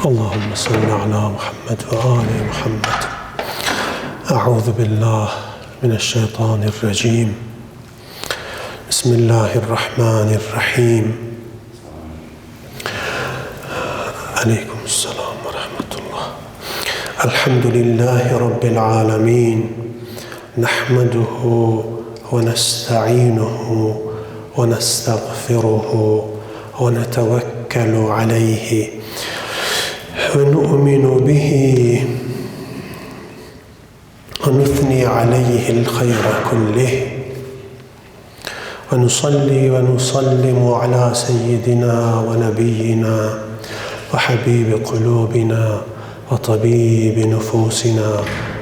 Allahümme salli ala Muhammed ve ali Muhammed. Euzu billah mineşşeytanirracim. Bismillahirrahmanirrahim. Aleykümselam ve rahmetullah. Elhamdülillahi Rabbil alemin. Nahmeduhu ve nesta'inuhu ve nestağfiruhu ve netevekkelu aleyhi. ونؤمن به ونثني عليه الخير كله ونصلي ونسلم على سيدنا ونبينا وحبيب قلوبنا وطبيب نفوسنا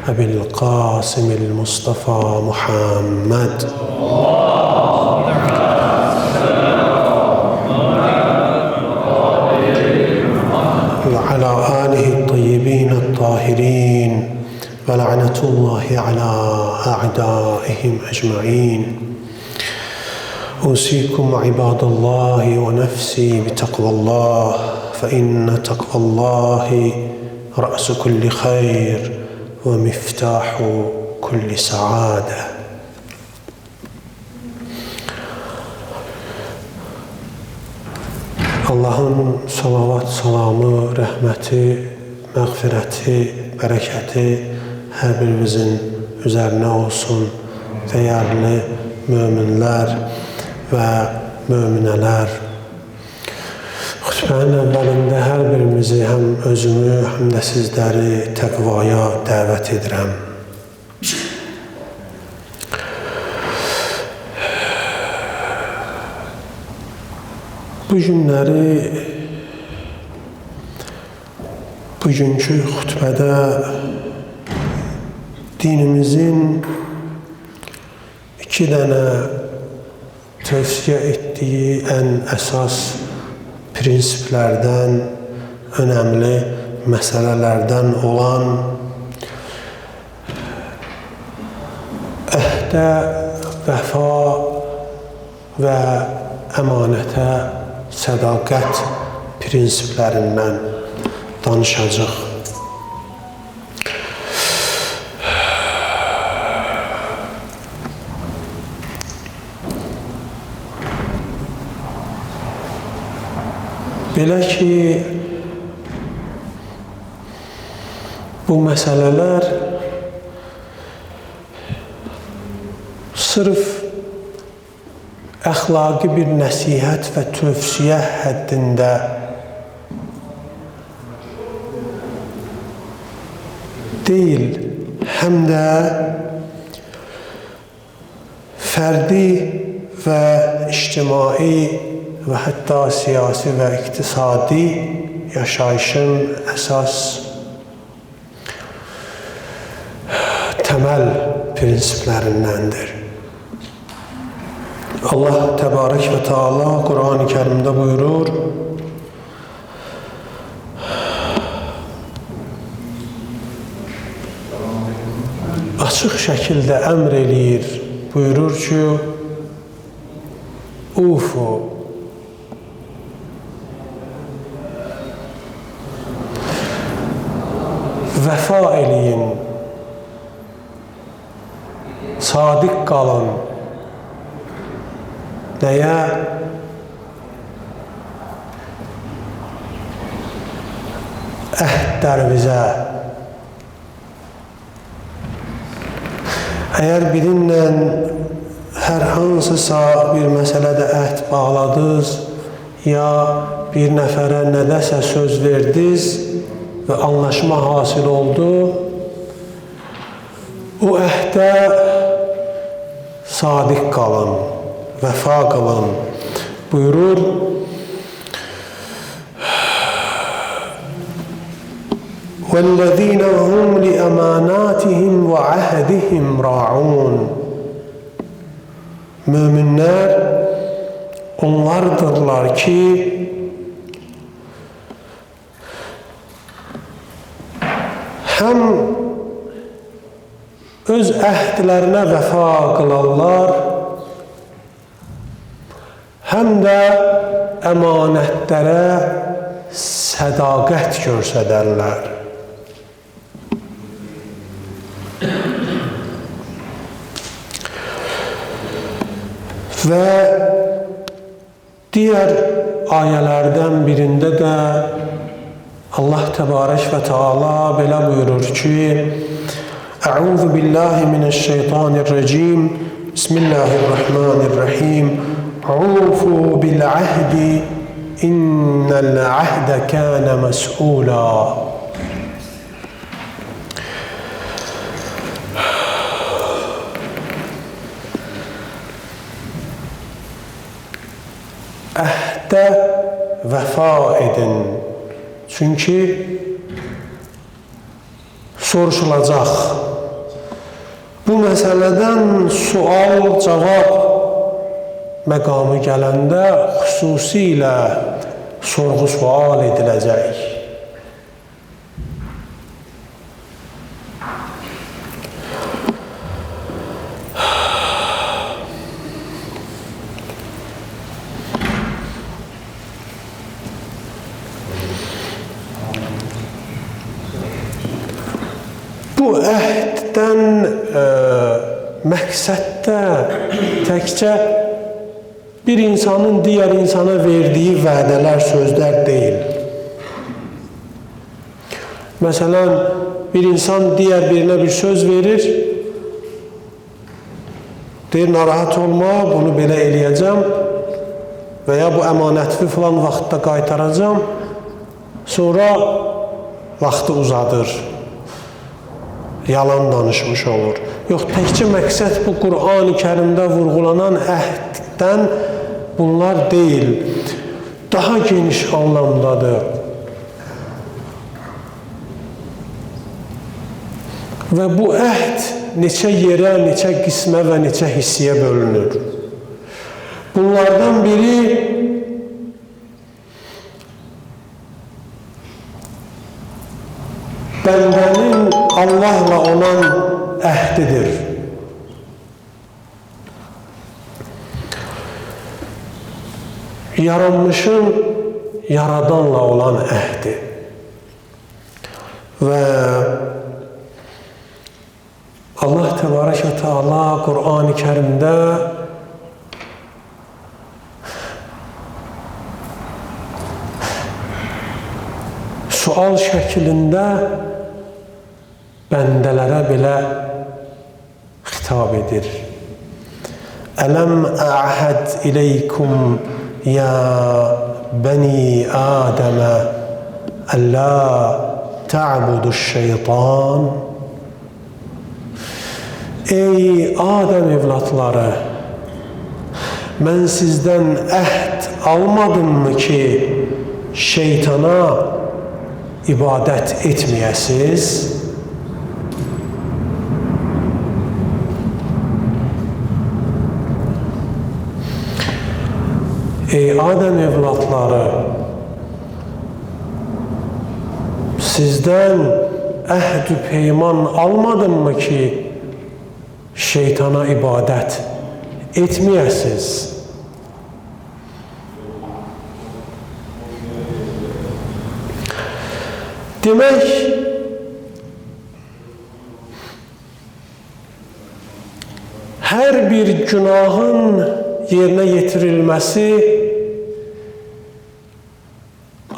أبي القاسم المصطفى محمد وعلى آله الطيبين الطاهرين ولعنة الله على أعدائهم أجمعين. أوصيكم عباد الله ونفسي بتقوى الله فإن تقوى الله رأس كل خير ومفتاح كل سعادة. Allah'ın salavat, salamı, rəhməti, məğfirəti, bərəkəti hər birimizin üzərinə olsun. Dəyərli möminlər və möminələr. Xütbənin əvvəlində hər birimizi, həm özümü, həm də sizləri təqvaya dəvət edirəm. Bu günləri, bugünkü xütbədə dinimizin iki dənə tövsiyə etdiyi ən əsas prinsiplərdən, önəmli məsələlərdən olan əhdə, vəfa və əmanətə sədaqət prinsiplərindən danışacaq. Belə ki, bu məsələlər sırf əxlaqi bir nəsihət və tövsiyə həddində deyil, həm də fərdi və ictimai və hətta siyasi və iqtisadi yaşayışın əsas təməl prinsiplərindəndir. Allah Təbarək və Teala Qur'an-ı Kərimdə buyurur: açıq şəkildə əmr eləyir, buyurur ki, ufu, vəfa eləyin, sadiq qalın. Nəyə? Əhdlərimizə. Əgər birinlə hər hansısa bir məsələdə əhd bağladınız, ya bir nəfərə nədəsə söz verdiniz və anlaşma hasil oldu, o əhdə sadiq qalın, vəfa qılın. Buyurur: وَالَّذِينَ هُمْ لِأَمَانَاتِهِمْ وَعَهْدِهِمْ رَاعُونَ. Möminlər onlardırlar ki, həm öz əhdlərinə vəfa qılarlar, həm də əmanətlərə sədaqət göstərərlər. Və digər ayələrdən birində də Allah təbarək və Teala belə buyurur ki: Əuzu billahi mineşşeytanirracim. Bismillahirrahmanirrahim. Ufu bil ahdi innel ahde kana mes'ula. Əhdə vəfa edin. Çünki soruşulacaq. Bu məsələdən sual-cavab məqamı gələndə xüsusilə sorğu-sual ediləcək. Bu əhddən məqsəd də təkcə bir insanın digər insana verdiyi vədələr, sözlər deyil. Məsələn, bir insan digər birinə bir söz verir, deyir, narahat olma, bunu belə eləyəcəm və ya bu əmanəti filan vaxtda qaytaracam, sonra vaxtı uzadır. Yalan danışmış olur. Yox, təkcə məqsəd bu Qur'an-ı Kərimdə vurğulanan əhddən bunlar deyil. Daha geniş anlamdadır. Və bu əhd neçə yerə, neçə qismə və neçə hissiyə bölünür. Bunlardan biri bəndənin Allahla olan əhdidir. Yaranmışın Yaradanla olan əhdi. Və Allah Təbarək və Teala Qur'an-ı Kərimdə sual şəklində bəndələrə belə xitab edir. Ələm əhəd iləykum ya bəni Adəmə əllə tə'buduş-şeytan. Ey Adəm evlatları, mən sizdən əhd almadımmı ki, şeytana ibadət etməyəsiz? Ey Adəm evlatları, sizdən əhd-ü peyman almadımmı ki, şeytana ibadət etməyəsiz? Demək, hər bir günahın yerinə yetirilməsi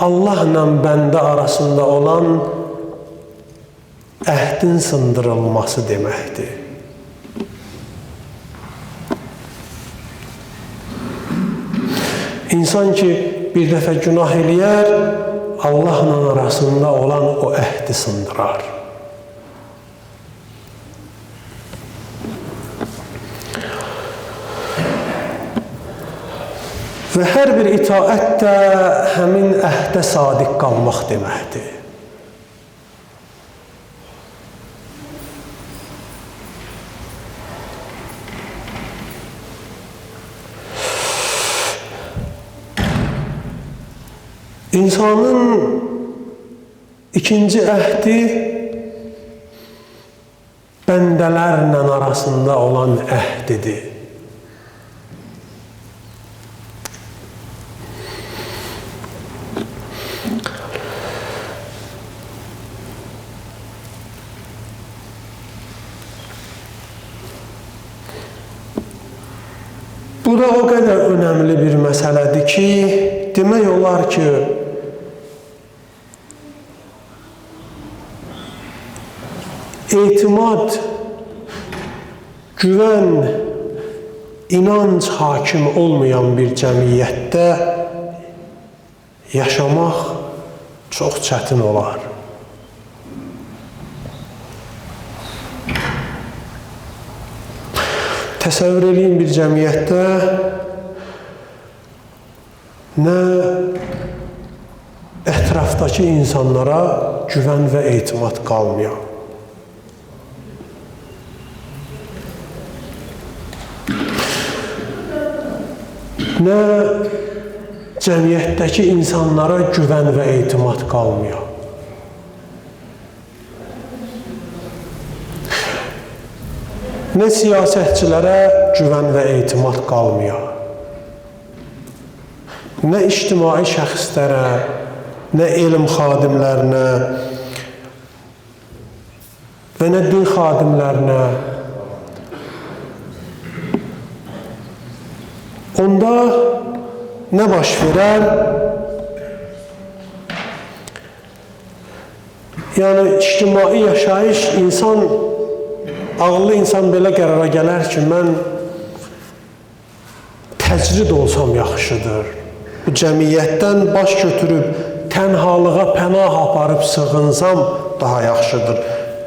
Allahla bəndə arasında olan əhdin sındırılması deməkdir. İnsan ki, bir dəfə günah eləyər, Allahla arasında olan o əhdi sındırar. Və hər bir itaət də həmin əhdə sadiq qalmaq deməkdir. İnsanın ikinci əhdi bəndələrlə arasında olan əhdidir. Bu da o qədər önəmli bir məsələdir ki, demək olar ki, etimad, güvən, inanc hakim olmayan bir cəmiyyətdə yaşamaq çox çətin olar. Təsəvvür edin bir cəmiyyətdə nə ətrafdakı insanlara güvən və etimad qalmıyor. Nə cəmiyyətdəki insanlara güvən və etimad qalmıyor. Nə siyasətçilərə güvən və etimad qalmıyor. Nə ictimai şəxslərə, nə elm xadimlərinə və nə din xadimlərinə. Onda nə baş verər? Yəni, ictimai yaşayış ağıllı insan belə qərara gələr ki, mən təcrid olsam yaxşıdır. Bu cəmiyyətdən baş götürüb, tənhalığa pənah aparıb sığınsam daha yaxşıdır.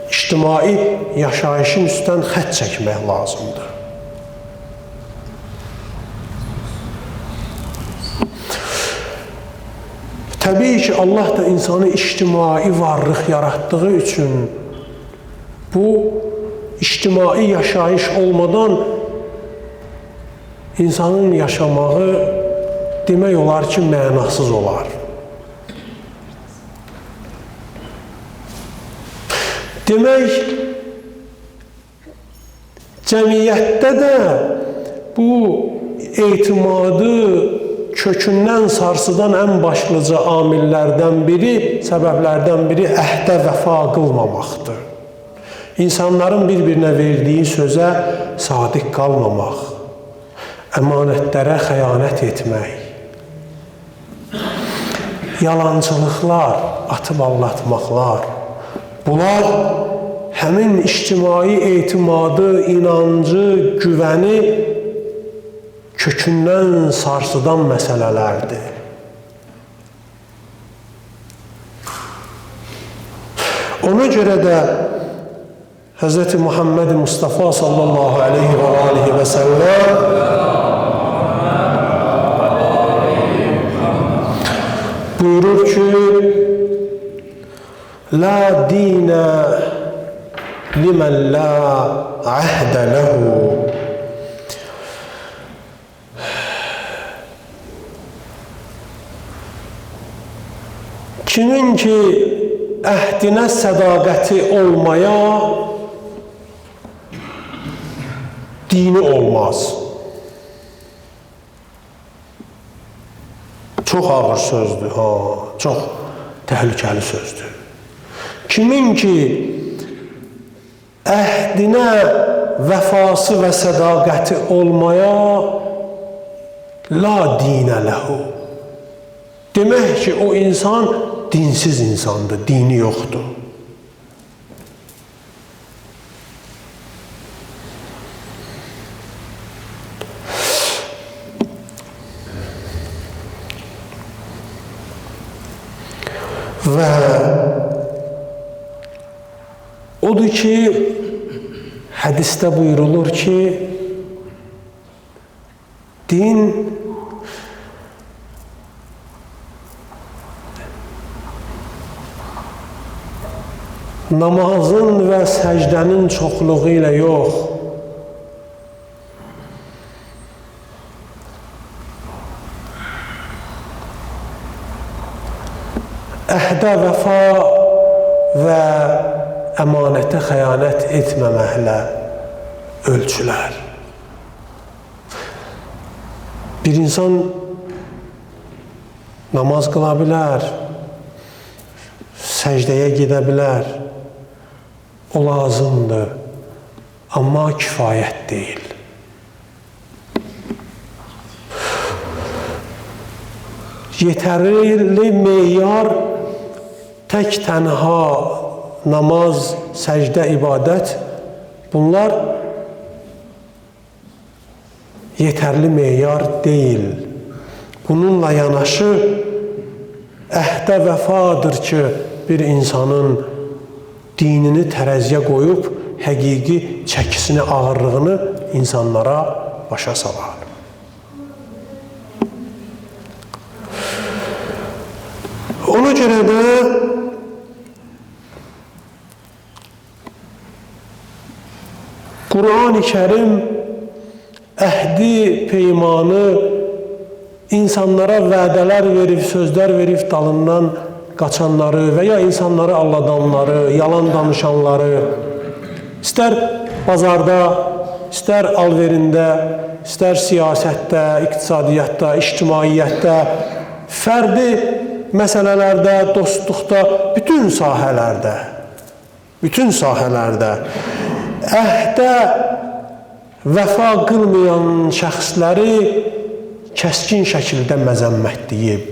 İctimai yaşayışın üstdən xətt çəkmək lazımdır. Təbii ki, Allah da insanı ictimai varlıq yaratdığı üçün bu ictimai yaşayış olmadan insanın yaşamağı demək olar ki, mənasız olar. Demək, cəmiyyətdə də bu etimadı kökündən sarsıdan ən başlıca amillərdən biri, səbəblərdən biri əhdə vəfa qılmamaqdır. İnsanların bir-birinə verdiyi sözə sadiq qalmamaq, əmanətlərə xəyanət etmək, yalançılıqlar, atıb allatmaqlar, bunlar həmin ictimai etimadı, inancı, güvəni kökündən sarsıdan məsələlərdir. Ona görə də Hz. Muhammed Mustafa sallallahu aleyhi və aleyhi və səlləm buyurur ki, La dinə limən la əhdə ləhu. Kimin ki, əhdinə sədaqəti olmaya dini olmaz. Çox ağır sözdür, çox təhlükəli sözdür. Kimin ki, əhdinə vəfası və sədaqəti olmaya la dinə ləhu. Demək ki, o insan dinsiz insandır, dini yoxdur. Və odur ki, hədisdə buyurulur ki, din namazın və səcdənin çoxluğu ilə yox, əhdə vəfa və əmanətə xəyanət etməməklə ölçülər. Bir insan namaz qıla bilər, səcdəyə gedə bilər, o lazımdır, amma kifayət deyil. yetərli meyar tək tənha namaz, səcdə, ibadət, bunlar yetərli meyar deyil. Bununla yanaşı əhdə vəfadır ki, bir insanın dinini tərəziyə qoyub, həqiqi çəkisini, ağırlığını insanlara başa salar. Ona görə də Quran-ı Kərim əhdi, peymanı, insanlara vədələr verib, sözlər verib, dalından qaçanları və ya insanları alladanları, yalan danışanları, istər bazarda, istər alverində, istər siyasətdə, iqtisadiyyatda, ictimaiyyətdə, fərdi məsələlərdə, dostluqda, bütün sahələrdə əhdə vəfa qılmayan şəxsləri kəskin şəkildə məzəmmətləyib.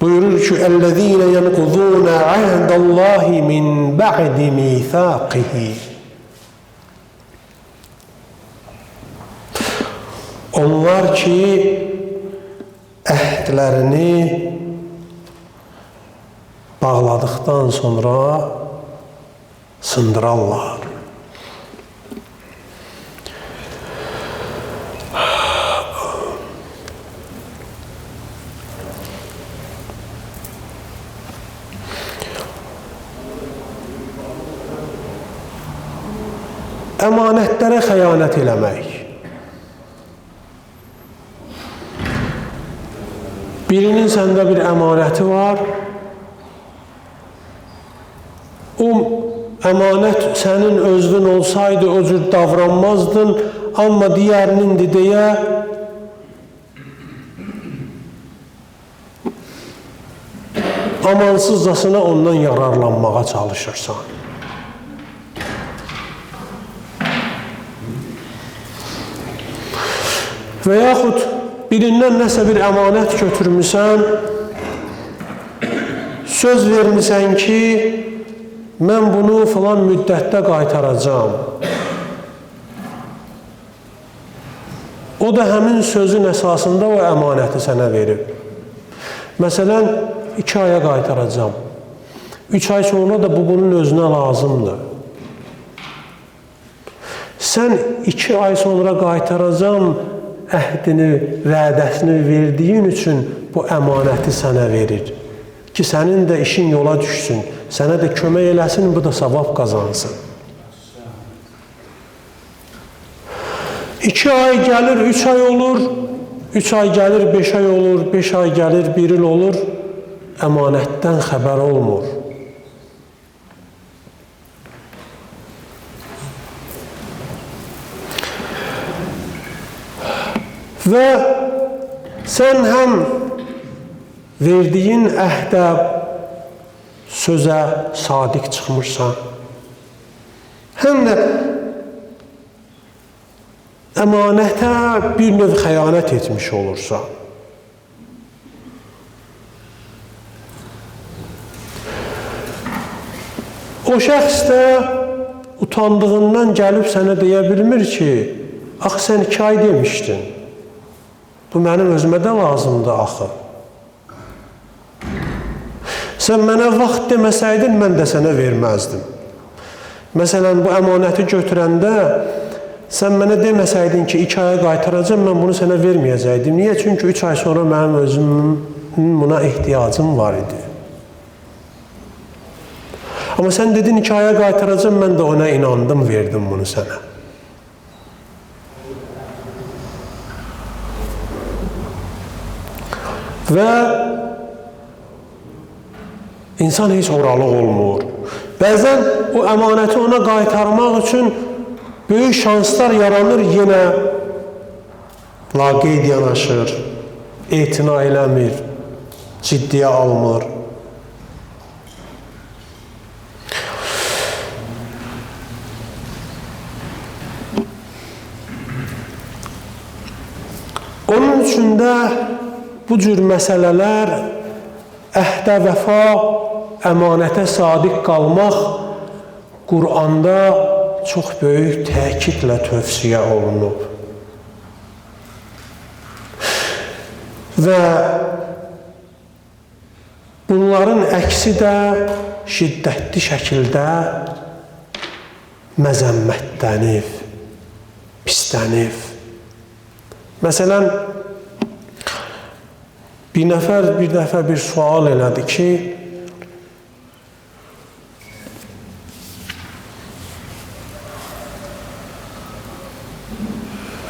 Buyurur ki, "Əllezîne yenqudûne ahdallâhi min ba'di mîthâqihi." Onlar ki, əhdlərini bağladıqdan sonra sındırarlar. Əmanətlərə xəyanət eləmək. Birinin səndə bir əmanəti var, o əmanət sənin özün olsaydı o cür davranmazdın, amma digərinindir deyə amansızcasına ondan yararlanmağa çalışırsan. Və yaxud birindən nəsə bir əmanət götürmüsən, söz vermisən ki, mən bunu filan müddətdə qaytaracağım. O da həmin sözün əsasında o əmanəti sənə verib. Məsələn, 2 aya qaytaracağım. 3 ay sonra da bu bunun özünə lazımdır. Sən 2 ay sonra qaytaracağım əhdini, vədəsini verdiyin üçün bu əmanəti sənə verir. Ki, sənin də işin yola düşsün, sənə də kömək eləsin, bu da savab qazansın. 2 ay gəlir, 3 ay olur, 3 ay gəlir, 5 ay olur, 5 ay gəlir, 1 il olur, əmanətdən xəbər olmur. Və sən həm verdiyin əhdə, sözə sadiq çıxmışsan, həm də əmanətə bir növ xəyanət etmiş olursan. O şəxs də utandığından gəlib sənə deyə bilmir ki, axı sən 2 ay demişdin. Bu mənim özümə də lazımdır axı. Sən mənə vaxt deməsəydin, mən də sənə verməzdim. Məsələn, bu əmanəti götürəndə sən mənə deməsəydin ki, 2 aya qaytaracağım, mən bunu sənə verməyəcəkdim. Niyə? Çünki 3 ay sonra mənim özümün buna ehtiyacım var idi. Amma sən dedin 2 aya qaytaracağım, mən də ona inandım, verdim bunu sənə. Və insan heç oralıq olmur. Bəzən o əmanəti ona qaytarmaq üçün böyük şanslar yaranır, yenə laqeyd yanaşır, etina eləmir, ciddiyə almır. Onun üçün də bu cür məsələlər əhdə vəfa, əmanətə sadiq qalmaq Quranda çox böyük təkidlə tövsiyə olunub. Və bunların əksi də şiddətli şəkildə məzəmmətlənib, pislənib. Məsələn, bir dəfə bir sual elədi ki,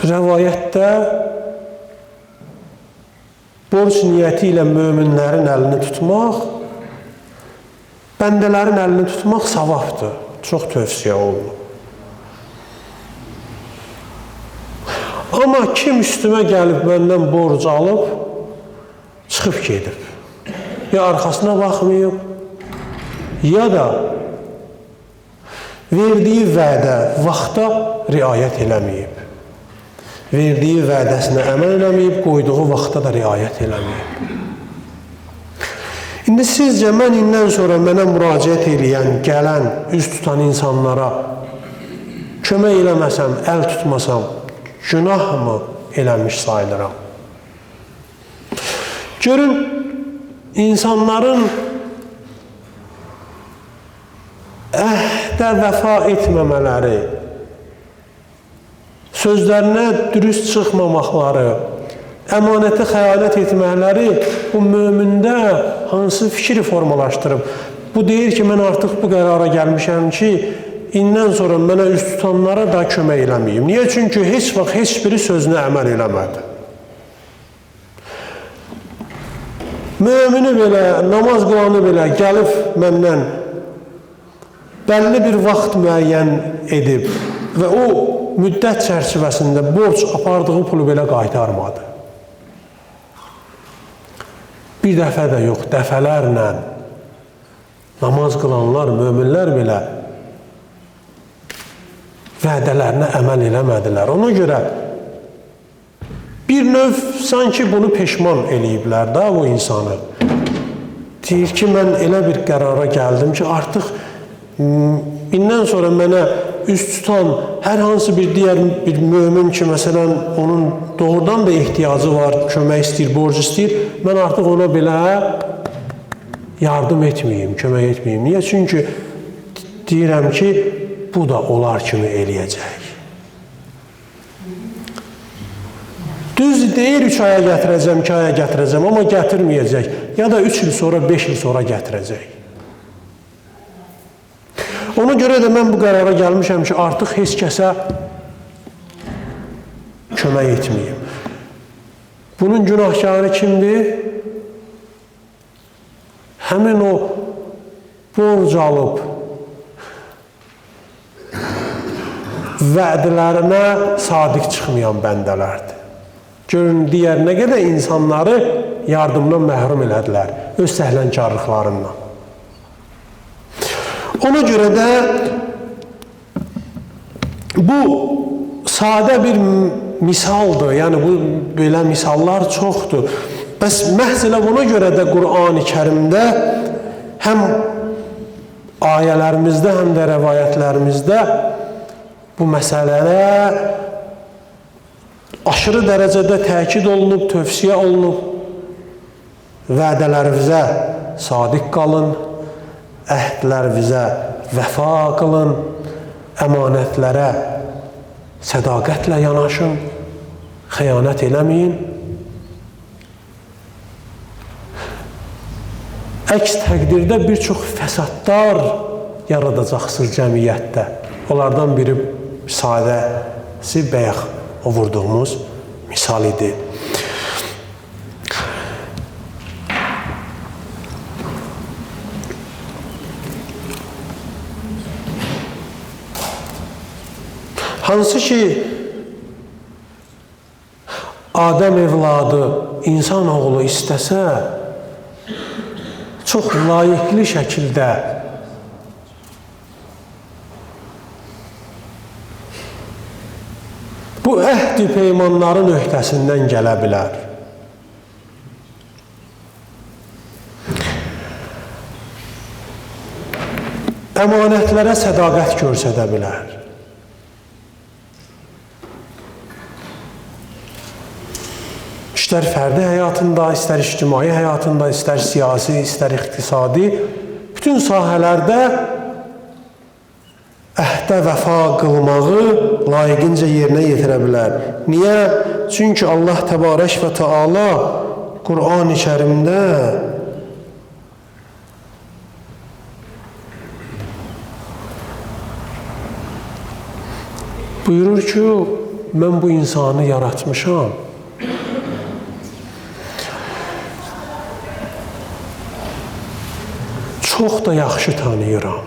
rəvayətdə borc niyyəti ilə möminlərin əlini tutmaq, bəndələrin əlini tutmaq savabdır. Çox tövsiyə olunur. Amma kim üstümə gəlib məndən borc alıb, çıxıb gedib. Ya arxasına baxmayıb, ya da verdiyi vədə, vaxta riayət eləməyib. Verdiyi vədəsinə əməl eləməyib, qoyduğu vaxta da riayət eləməyib. İndi sizcə mən indən sonra mənə müraciət eləyən, gələn, üz tutan insanlara kömək eləməsəm, əl tutmasam, günah mı eləmiş sayılıram? Görün, insanların əhdə vəfa etməmələri, sözlərinə dürüst çıxmamaqları, əmanətə xəyanət etməkləri bu mömində hansı fikri formalaşdırıb? Bu deyir ki, mən artıq bu qərara gəlmişəm ki, indən sonra mənə üz tutanlara da kömək eləməyim. Niyə? Çünki heç vaxt heç biri sözünə əməl eləmədi. Mömini belə, namaz qılanı belə gəlib məndən bəlli bir vaxt müəyyən edib və o müddət çərçivəsində borc apardığı pulu belə qaytarmadı. Bir dəfə də yox, dəfələrlə namaz qılanlar, möminlər belə vədələrinə əməl eləmədilər. Ona görə bir növ sanki bunu peşman eləyiblər də o insanı. Deyir ki, mən elə bir qərara gəldim ki, artıq indən sonra mənə üz tutan hər hansı bir digər bir mömin ki, məsələn, onun doğrudan da ehtiyacı var, kömək istəyir, borc istəyir, mən artıq ona belə yardım etməyim, kömək etməyim. Niyə? Çünki deyirəm ki, bu da onlar kimi eləyəcək. Düz deyir 3 aya gətirəcəm, 2 aya gətirəcəm, amma gətirməyəcək. Ya da 3 il sonra, 5 il sonra gətirəcək. Ona görə də mən bu qərara gəlmişəm ki, artıq heç kəsə kömək etməyim. Bunun günahkarı kimdir? Həmin o borc alıb, vədlərinə sadiq çıxmayan bəndələrdir. Görün, digər nə qədər insanları yardımdan məhrum elədilər, öz səhlənkarlıqlarından. Ona görə də bu sadə bir misaldır, yəni bu belə misallar çoxdur. Bəs məhz elə buna görə də Qur'an-ı Kərimdə həm ayələrimizdə, həm də rəvayətlərimizdə bu məsələlərə aşırı dərəcədə təkid olunub, tövsiyə olunub. Vədələrinizə sadiq qalın, əhdlərinizə vəfa qılın, əmanətlərə sədaqətlə yanaşın, xəyanət eləməyin. Əks təqdirdə bir çox fəsadlar yaradacaqsınız cəmiyyətdə. Onlardan biri sadəsi bayaq o vurduğumuz misal idi. Hansı ki, Adəm evladı, insanoğlu istəsə, çox layiqli şəkildə bu əhd-i peymanların öhdəsindən gələ bilər. əmanətlərə sədaqət göstərə bilər. İstər fərdi həyatında, istər ictimai həyatında, istər siyasi, istər iqtisadi, bütün sahələrdə əhdə vəfa qılmağı layiqincə yerinə yetirə bilər. Niyə? Çünki Allah Təbarək və Teala Qur'an-ı Kərimdə buyurur ki, mən bu insanı yaratmışam. Çox da yaxşı tanıyıram.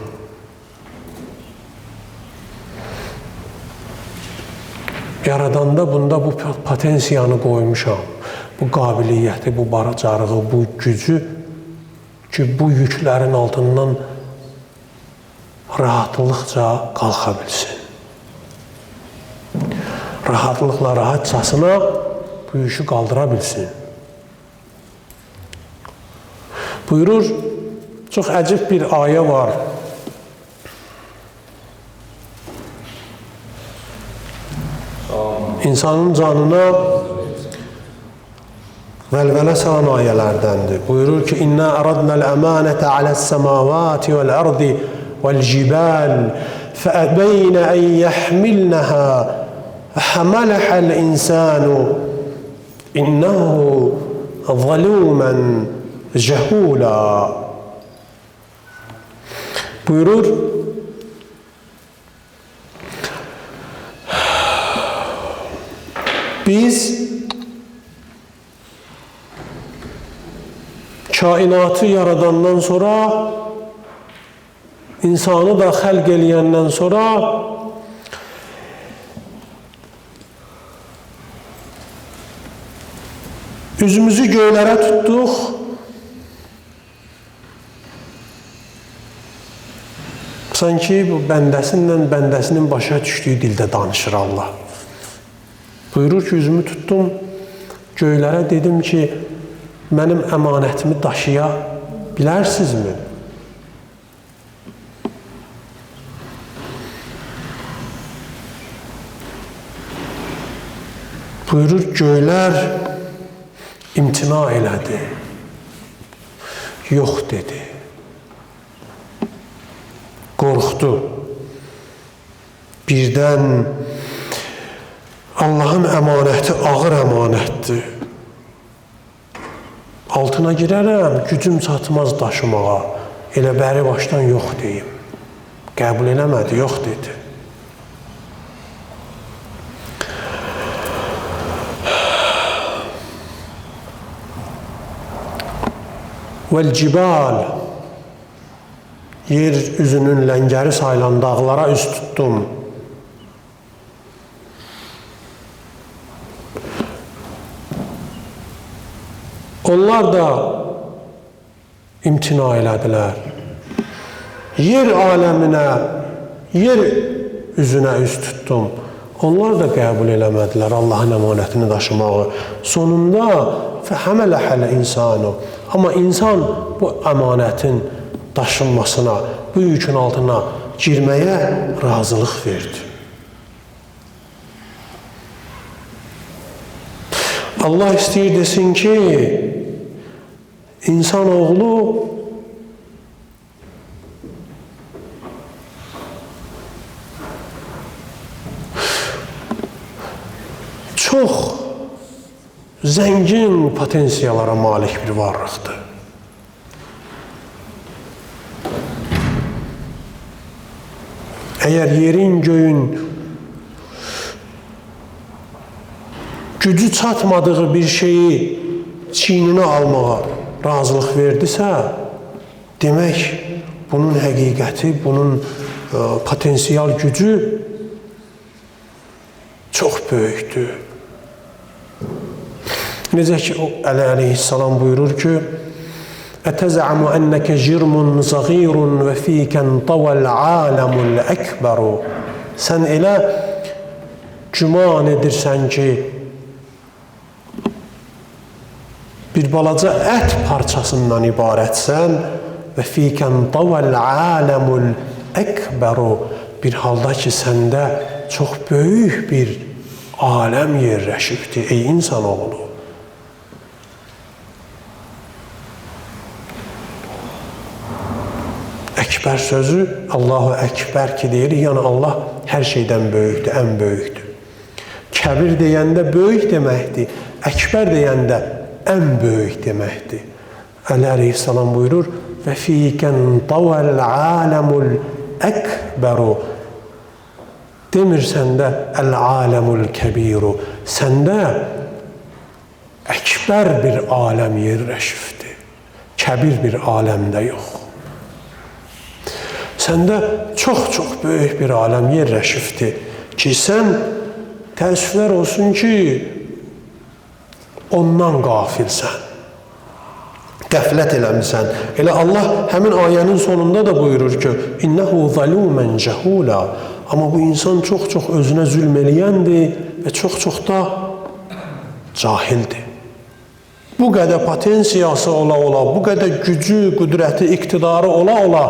Yaradanda bunda bu potensiyanı qoymuşam. Bu qabiliyyəti, bu bacarığı, bu gücü ki, bu yüklərin altından rahatlıqca qalxa bilsin. Rahatlıqla, rahatçasına bu yükü qaldıra bilsin. Buyurur, çox əcib bir ayə var. İnsanın canına vəlvələ salan ayələrdəndir. Buyurur ki, İnnə əradnəl əmanətə aləs-səmavati vəl-ərdi vəl-cibal fəəbəynə ən yəhmilnəhə fəhəmələhəl insanu innəhu zalumən cəhula. Buyurur, biz kainatı yaradandan sonra, insanı da xəlq eləyəndən sonra üzümüzü göylərə tutduq, sanki bu bəndəsinin başa düşdüyü dildə danışır Allah. Buyurur ki, üzümü tutdum, göylərə dedim ki, mənim əmanətimi daşıya bilərsinizmi? Buyurur, göylər imtina elədi, yox dedi. Qorxdu. Birdən Allahın əmanəti ağır əmanətdir. Altına girərəm, gücüm çatmaz daşımağa. Elə bəri başdan yox deyim. Qəbul eləmədi, yox dedi. Vəl-cibal, yer üzünün ləngəri sayılan dağlara üz tutdum. Onlar da imtina elədilər. Yer aləminə, yer üzünə üz tutdum. Onlar da qəbul eləmədilər Allahın əmanətini daşımağı. Sonunda fəhəmələhəl insanu. Amma insan bu əmanətin daşınmasına, bu yükün altına girməyə razılıq verdi. Allah istəyir desin ki, insanoğlu çox zəngin potensiyalara malik bir varlıqdır. Əgər yerin, göyün gücü çatmadığı bir şeyi çiynini almağa razılıq verdisə, demək bunun həqiqəti, bunun potensial gücü çox böyükdür. Necə ki, Əli əleyhissalam buyurur ki, Ətəzə'mu ənəkə jirmun zəğirun və fikən tavəl aləmul əkbəru. Sən elə güman edirsən ki, bir balaca ət parçasından ibarətsən və fikən tavəl aləmul ekberu, bir halda ki səndə çox böyük bir aləm yerləşibdir ey insanoğlu. Əkbər sözü, Allahu Əkbər ki deyirik, yəni Allah hər şeydən böyükdür, ən böyükdür. Kəbir deyəndə böyük deməkdir, Əkbər deyəndə ən böyük deməkdir. Əli əleyhissalam buyurur, və fīkən tavəl aləmul əkbəru, demir səndə əl-aləmul kəbiru, səndə əkbər bir aləm yerləşibdir, kəbir bir aləmdə yox. Səndə çox-çox böyük bir aləm yerləşibdir ki, sən təəssüflər olsun ki, ondan qafilsən, qəflət eləmirsən. Elə Allah həmin ayənin sonunda da buyurur ki, İnnəhu zalumən cəhula, amma bu insan çox-çox özünə zülm eləyəndir və çox-çox da cahildir. Bu qədər potensiyası ola-ola, bu qədər gücü, qüdrəti, iqtidarı ola-ola,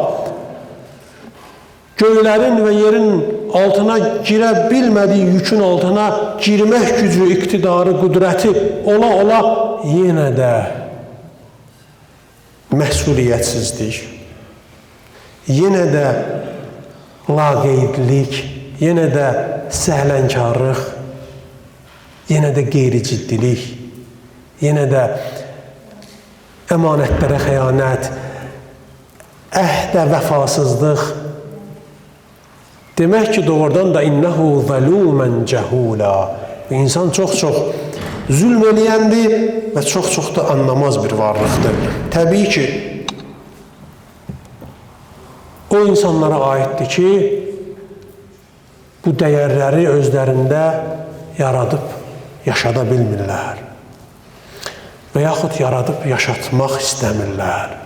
göylərin və yerin altına girə bilmədiyi yükün altına girmək gücü, iqtidarı, qüdrəti ola-ola yenə də məsuliyyətsizlik, yenə də laqeydlik, yenə də səhlənkarlıq, yenə də qeyri-ciddilik, yenə də əmanətlərə xəyanət, əhdə vəfasızlıq. Demək ki, doğrudan da innəhu zəlumən cəhula. İnsan çox-çox zülm eləyəndir və çox-çox da anlamaz bir varlıqdır. Təbii ki, o insanlara aiddir ki, bu dəyərləri özlərində yaradıb yaşada bilmirlər və yaxud yaradıb yaşatmaq istəmirlər.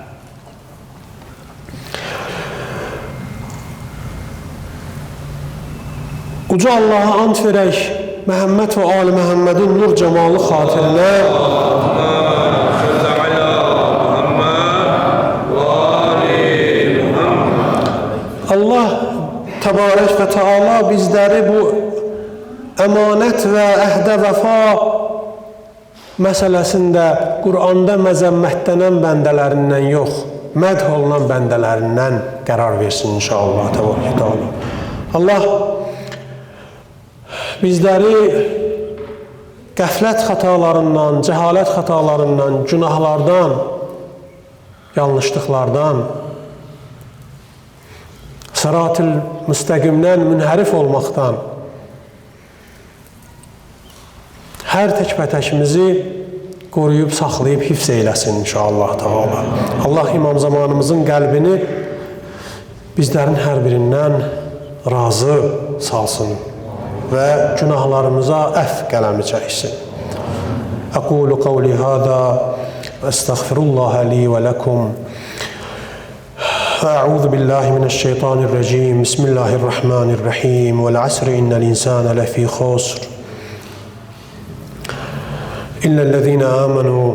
Uca Allaha ant verək, Məhəmməd və Ali Məhəmmədin nur cəmalı xatirinə Allah təbarək və Teala bizləri bu əmanət və əhdə vəfa məsələsində Qur'anda məzəmmətlənən bəndələrindən yox, mədh olunan bəndələrindən qərar versin inşallah. Təbarək Teala. Allah bizləri qəflət xatalarından, cəhalət xatalarından, günahlardan, yanlışlıqlardan, sırat-ı müstəqimdən münhərif olmaqdan, hər tək-bətəkimizi qoruyub, saxlayıb, hifz eyləsin inşallah. Allah İmam zamanımızın qəlbini bizlərin hər birindən razı salsın və günahlarımıza əf qələmi çəksin. Əqulu qavli hada və əstəğfirullaha li və ləkum və ə'udhu billahi minəşşeytanirrəcim. Bismillahirrahmanirrahim. Vəl-əsri innəl insana ləfī xusr illellezina amanu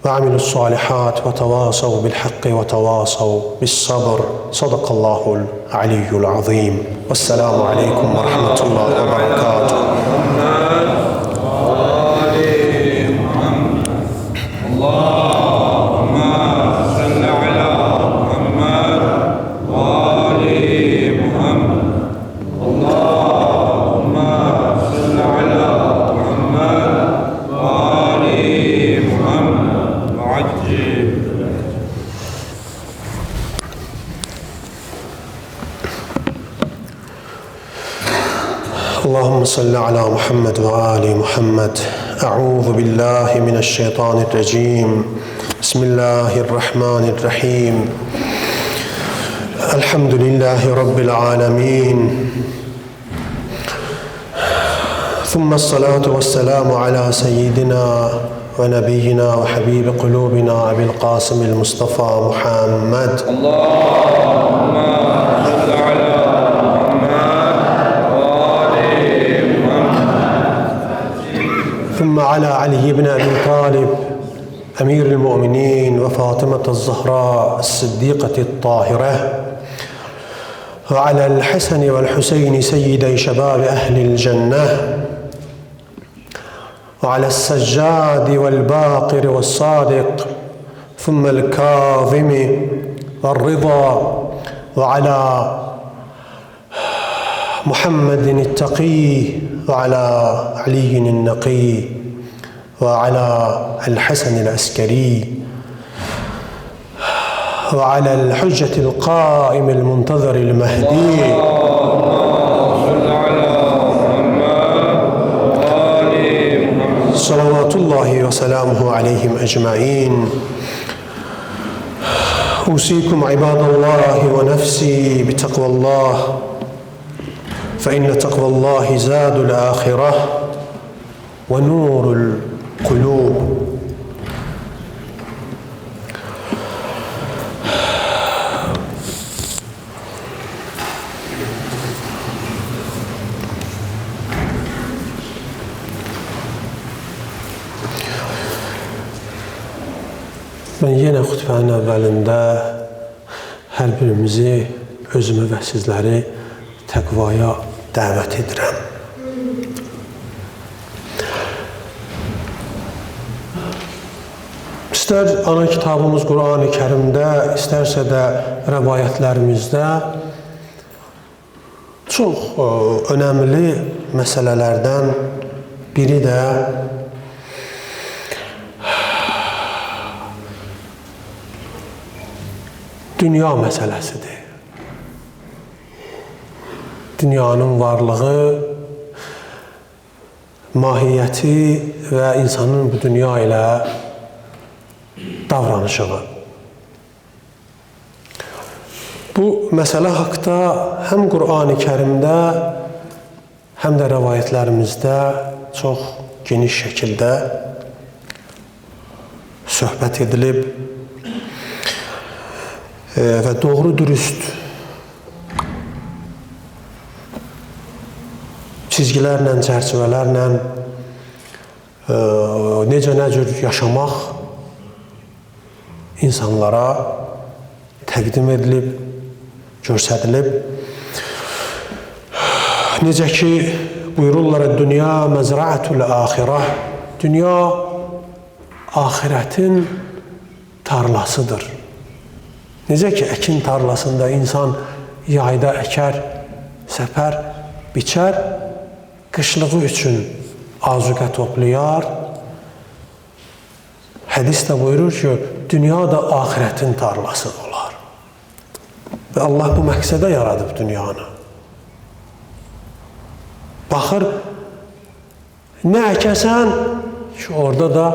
və amilus salihat və təvasav bil-haqqi və təvasav bis-sabr. Sadaqallahul aliyyul azim. Vəsselamu aleykum və rahmetullahi və barakatuhu. اللهم صل على محمد وآل محمد. أعوذ بالله من الشيطان الرجيم. بسم الله الرحمن الرحيم. الحمد لله رب العالمين. ثم الصلاة والسلام على سيدنا ونبينا وحبيب قلوبنا أبي القاسم المصطفى محمد. اللهم صل على ثم على علي بن أبي طالب أمير المؤمنين وفاطمة الزهراء الصديقة الطاهرة وعلى الحسن والحسين سيدي شباب أهل الجنة وعلى السجاد والباقر والصادق ثم الكاظم والرضا وعلى محمد التقي وعلى علي النقي وعلى الحسن العسكري وعلى الحجة القائم المنتظر المهدي صلوات الله وسلامه عليهم أجمعين. أوصيكم عباد الله ونفسي بتقوى الله فإن تقوى الله زاد الآخرة ونور القلوب. Ben yenə xutbənin əvvəlində hər birimizi, özümü və sizləri təqvaya dəvət edirəm. İstər ana kitabımız Qur'an-ı Kərimdə, istərsə də rəvayətlərimizdə çox önəmli məsələlərdən biri də dünya məsələsidir. Dünyanın varlığı, mahiyyəti və insanın bu dünya ilə davranışığı. Bu məsələ haqda həm Qur'an-ı Kərimdə, həm də rəvayətlərimizdə çox geniş şəkildə söhbət edilib və doğru dürüst çizgilərlə, çərçivələrlə necə cür yaşamaq insanlara təqdim edilib, göstərilib. Necə ki, buyururlar, dünya məzra'atul axirə, dünya axirətin tarlasıdır. Necə ki, əkin tarlasında insan yayda əkər, səpər, biçər, qışlığı üçün azuqə toplayar. Hədis də buyurur ki, dünya da axirətin tarlası olar. Və Allah bu məqsədə yaradıb dünyanı. Baxır, nə əkəsən ki, orada da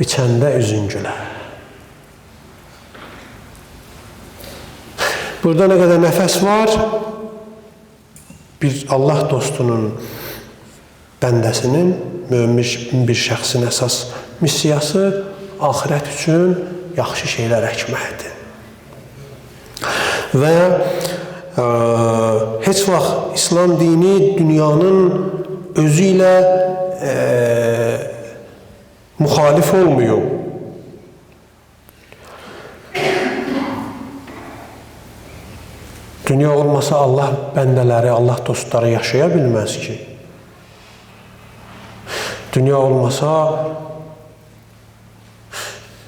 biçəndə üzüngülər. Burada nə qədər nəfəs var, bir Allah dostunun, bəndəsinin, mömin bir şəxsin əsas missiyası axirət üçün yaxşı şeylər əkməkdir. Və heç vaxt İslam dini dünyanın özü ilə müxalif olmuyor. Dünya olmasa Allah bəndələri, Allah dostları yaşaya bilməz ki. Dünya olmasa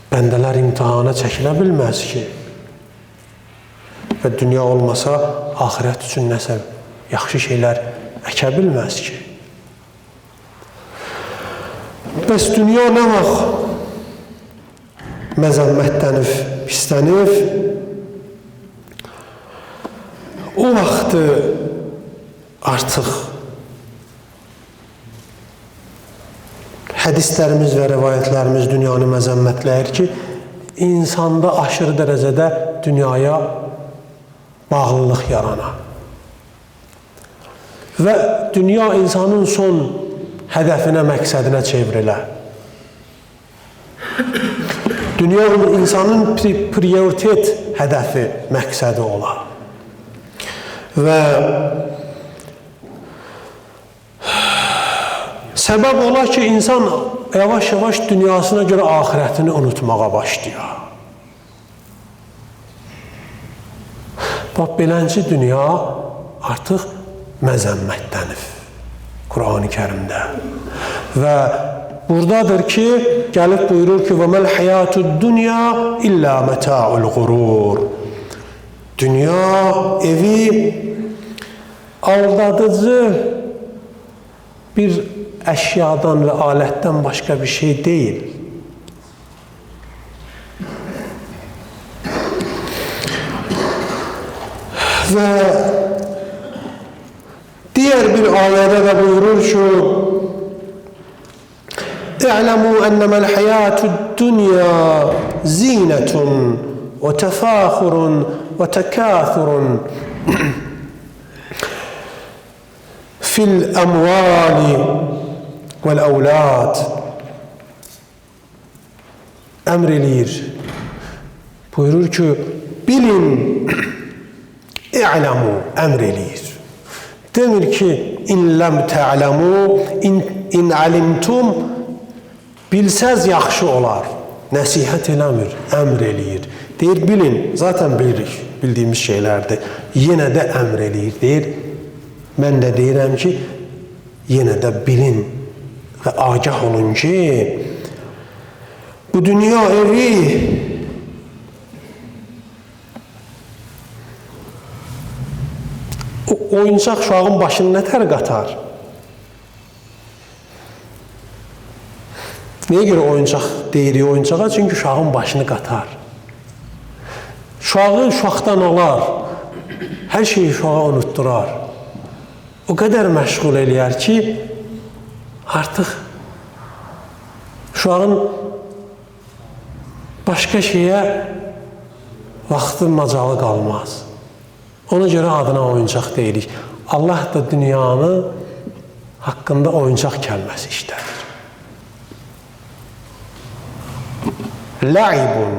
bəndələr imtihana çəkilə bilməz ki. Və dünya olmasa axirət üçün nəsə yaxşı şeylər əkə bilməz ki. Bəs dünya nə vaxt məzəmmətlənib, pislənib? O vaxtı artıq hədislərimiz və rəvayətlərimiz dünyanı məzəmmətləyir ki, insanda aşırı dərəcədə dünyaya bağlılıq yaranar. Və dünya insanın son hədəfinə, məqsədinə çevrilə. Dünya insanın prioritet hədəfi, məqsədi olar. Və səbəb olar ki, insan yavaş-yavaş dünyasına görə axirətini unutmağa başlayır. Bax, belənci dünya artıq məzəmmətlənib Qur'an-ı Kərimdə. Və buradadır ki, gəlib buyurur ki, وَمَا الْحَيَاتُ الدُّنْيَا إِلَّا مَتَاعُ الْغُرُورِ. Dünya evi aldadıcı bir əşyadan və alətdən başqa bir şey deyil. Və diğer bir ayette de buyurur şu: "İ'lemû ennemel hayâtud dünya zînetun ve tefâhurun ve tekâthurun fil emvâli vel evlâd." Emreleyir. Buyurur ki, bilin, i'lemû, emreleyir. Demir ki, in lem te'lemû, in alimtum, bilsəz yaxşı olar. Nəsihət eləmir, əmr eləyir. Deyir, bilin, zaten bilirik, bildiyimiz şeylərdir. Yenə də əmr eləyir. Deyir, mən də deyirəm ki, yenə də bilin və agah olun ki, bu dünya evi oyuncaq uşağın başını nətər qatar? Niyə görə oyuncaq deyirik oyuncağa? Çünki uşağın başını qatar. Uşağı uşaqdan alar. Hər şeyi uşağa unutdurar. O qədər məşğul eləyər ki, artıq uşağın başqa şeyə vaxtı macalı qalmaz. Ona görə adına oyuncaq deyirik. Allah da dünyanı haqqında oyuncaq kəlməsi işlədir. La'ibun.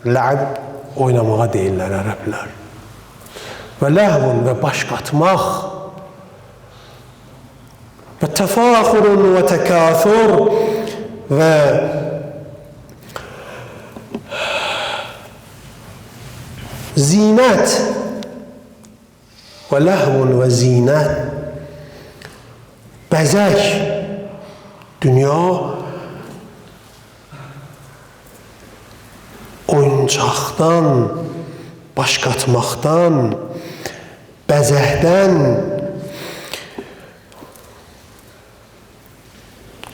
La'ib oynamağa deyirlər ərəblər. Və ləhvun və baş qatmaq. Və təfəxurun və təkəthur və zinət və ləhvun və zinət, bəzək, dünya oyuncaqdan, baş qatmaqdan, bəzəkdən,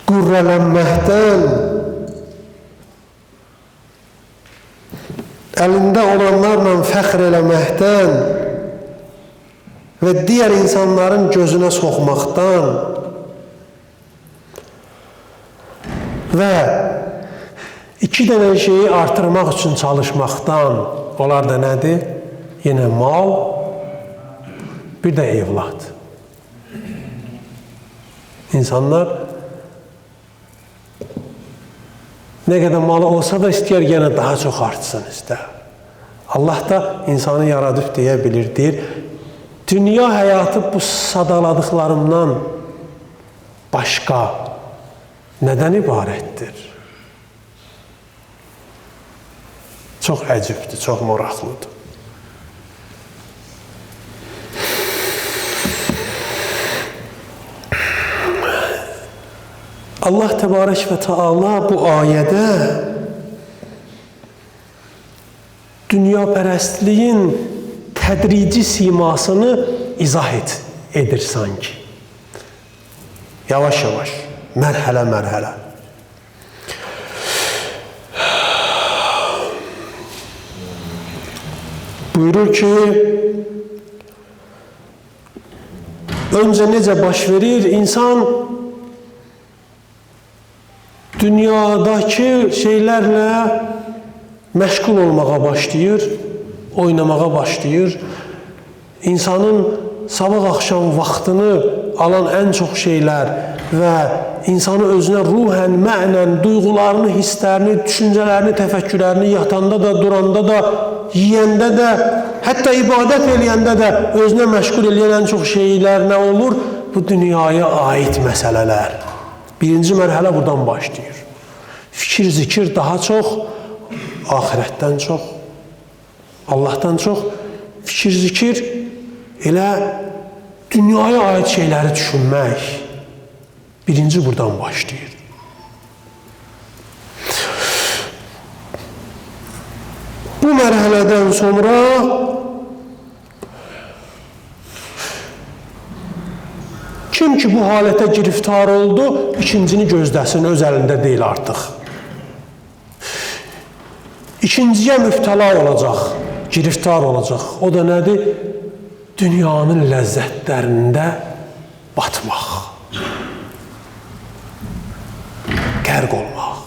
qürrələnməkdən, əlində olanlarla fəxr eləməkdən və digər insanların gözünə soxmaqdan və iki dənə şeyi artırmaq üçün çalışmaqdan, onlar da nədir? Yenə mal, bir də evlad. İnsanlar nə qədər malı olsa da istəyər, yenə daha çox artsın istər. Allah da insanı yaradıb deyə bilir, deyir, dünya həyatı bu sadaladıqlarımdan başqa nədən ibarətdir? Çox əcibdir, çox maraqlıdır. Allah Təbarək və Teala bu ayədə dünyapərəstliyin tədrici simasını izah edir sanki. Yavaş-yavaş, mərhələ-mərhələ. Buyurur ki, öncə necə baş verir? İnsan dünyadakı şeylərlə məşğul olmağa başlayır, oynamağa başlayır. İnsanın sabah-axşam vaxtını alan ən çox şeylər və insanı özünə ruhən, mənən, duyğularını, hisslərini, düşüncələrini, təfəkkürlərini yatanda da, duranda da, yiyəndə də, hətta ibadət eləyəndə də özünə məşğul eləyən ən çox şeylər nə olur? Bu dünyaya aid məsələlər. Birinci mərhələ buradan başlayır. Fikir, zikir daha çox, ahirətdən çox, Allahdan çox fikir, zikir elə dünyaya aid şeyləri düşünmək birinci buradan başlayır. Bu mərhələdən sonra kim ki bu halətə giriftar oldu, ikincini gözləsin, öz əlində deyil artıq. İkinciyə mübtəla olacaq, giriftar olacaq. O da nədir? Dünyanın ləzzətlərində batmaq, qərq olmaq.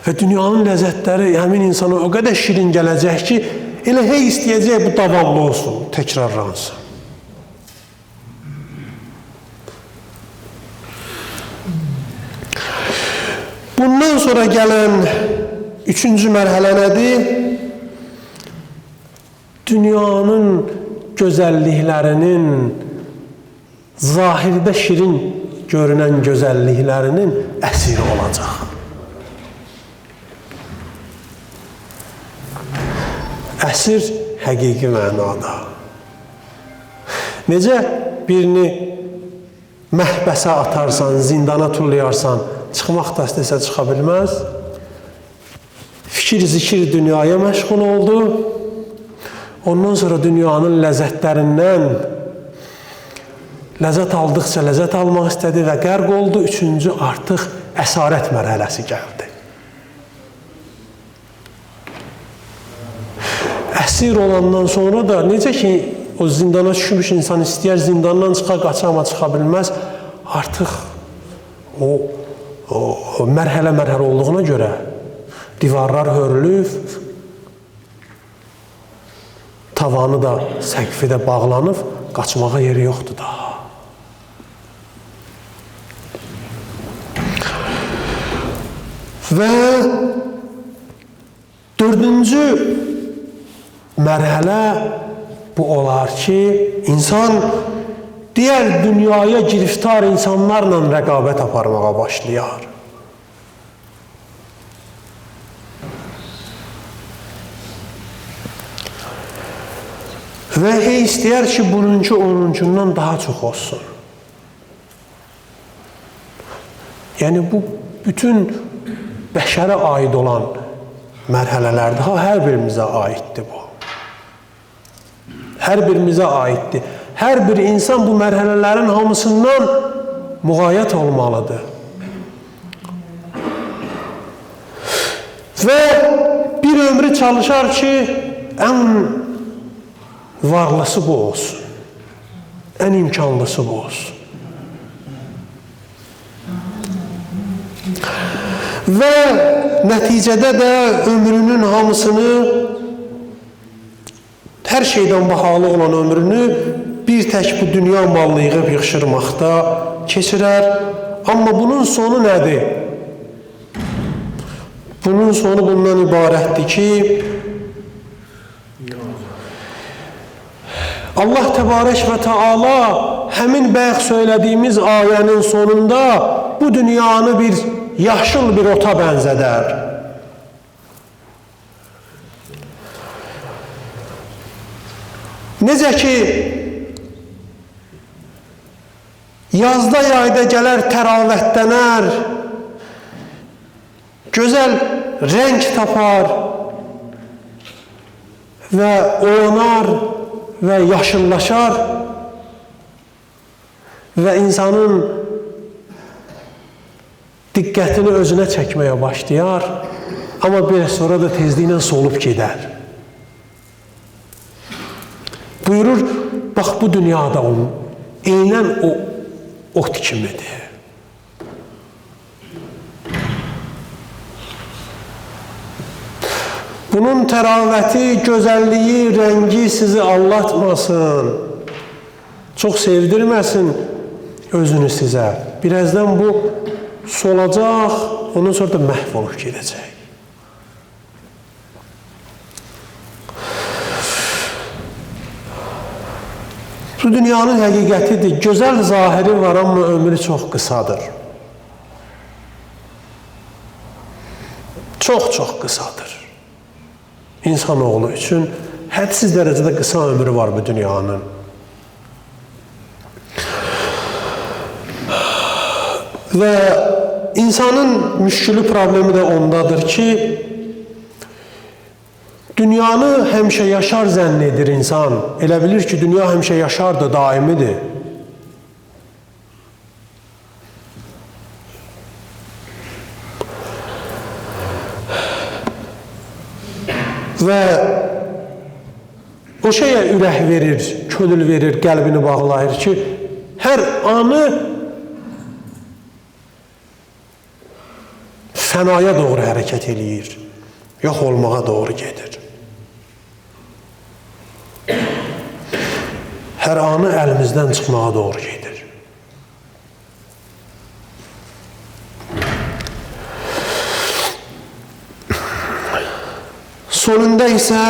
Və dünyanın ləzzətləri həmin insana o qədər şirin gələcək ki, elə hey istəyəcək bu davamlı olsun, təkrarlansın. Bundan sonra gələn üçüncü mərhələ nədir? Dünyanın gözəlliklərinin, zahirdə şirin görünən gözəlliklərinin əsiri olacaq. Əsir həqiqi mənada. Necə birini məhbəsə atarsan, zindana tullayarsan, çıxmaq da istəsə çıxa bilməz. Fikir, zikir dünyaya məşğul oldu. Ondan sonra dünyanın ləzzətlərindən ləzzət aldıqca ləzzət almaq istədi və qərq oldu. Üçüncü artıq əsarət mərhələsi gəldi. Əsir olandan sonra da necə ki o zindana düşmüş insan istəyər zindandan çıxa, qaça amma çıxa bilməz. Artıq o mərhələ olduğuna görə divarlar hörülüb, tavanı da, səqfi də bağlanıb, qaçmağa yeri yoxdur daha. Və dördüncü mərhələ bu olar ki, insan digər dünyaya giriftar insanlarla rəqabət aparmağa başlayar. Və istəyər ki, bununcu onuncundan daha çox olsun. Yəni, bu bütün bəşərə aid olan mərhələlərdir. Hər birimizə aiddir bu. Hər birimizə aiddir. Hər bir insan bu mərhələlərin hamısından müğayət olmalıdır. Və bir ömrü çalışar ki, ən varlısı bu olsun. Ən imkanlısı bu olsun. Və nəticədə də ömrünün hamısını, hər şeydən bahalı olan ömrünü bir tək bu dünya malını yığıb yığışdırmaqda keçirər. Amma bunun sonu nədir? Bunun sonu bundan ibarətdir ki, Allah Təbarək və Teala həmin bayaq söylədiyimiz ayənin sonunda bu dünyanı bir yaşıl bir ota bənzədər. Necə ki, yazda yayda gələr təravətlənər, gözəl rəng tapar və oyanar və yaşıllaşar və insanın diqqətini özünə çəkməyə başlayar, amma biraz sonra da tezliklə solub gedər. Buyurur, bax bu dünyada onun, eynən o ot kimidir. Bunun təravəti, gözəlliyi, rəngi sizi aldatmasın, çox sevdirməsin özünü sizə. Birazdan bu solacaq, ondan sonra da məhv olub gedəcək. Bu dünyanın həqiqətidir. Gözəl zahiri var, amma ömrü çox qısadır. Çox qısadır. İnsanoğlu üçün hədsiz dərəcədə qısa ömrü var bu dünyanın. Və insanın müşkülü problemi də ondadır ki, dünyanı həmişə yaşar zənn edir insan. Elə bilir ki, dünya həmişə yaşardır, daimidir. Və o şeyə ürək verir, könül verir, qəlbini bağlayır ki, hər anı fənaya doğru hərəkət eləyir, yox olmağa doğru gedir. Hər anı əlimizdən çıxmağa doğru gedir. Sonunda isə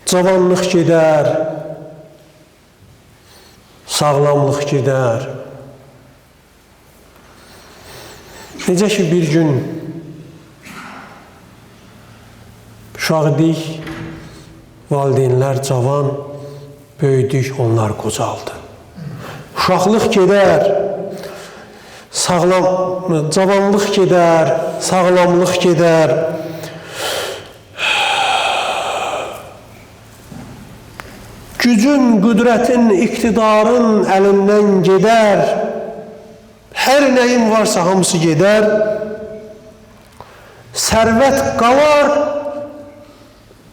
cavanlıq gedər, sağlamlıq gedər. Necə ki, bir gün uşaq idik, valideynlər cavan, böyüdük, onlar qocaldı. Uşaqlıq gedər, cavanlıq gedər, sağlamlıq gedər. Gücün, qüdrətin, iqtidarın əlindən gedər. Hər nəyin varsa hamısı gedər. Sərvət qalar,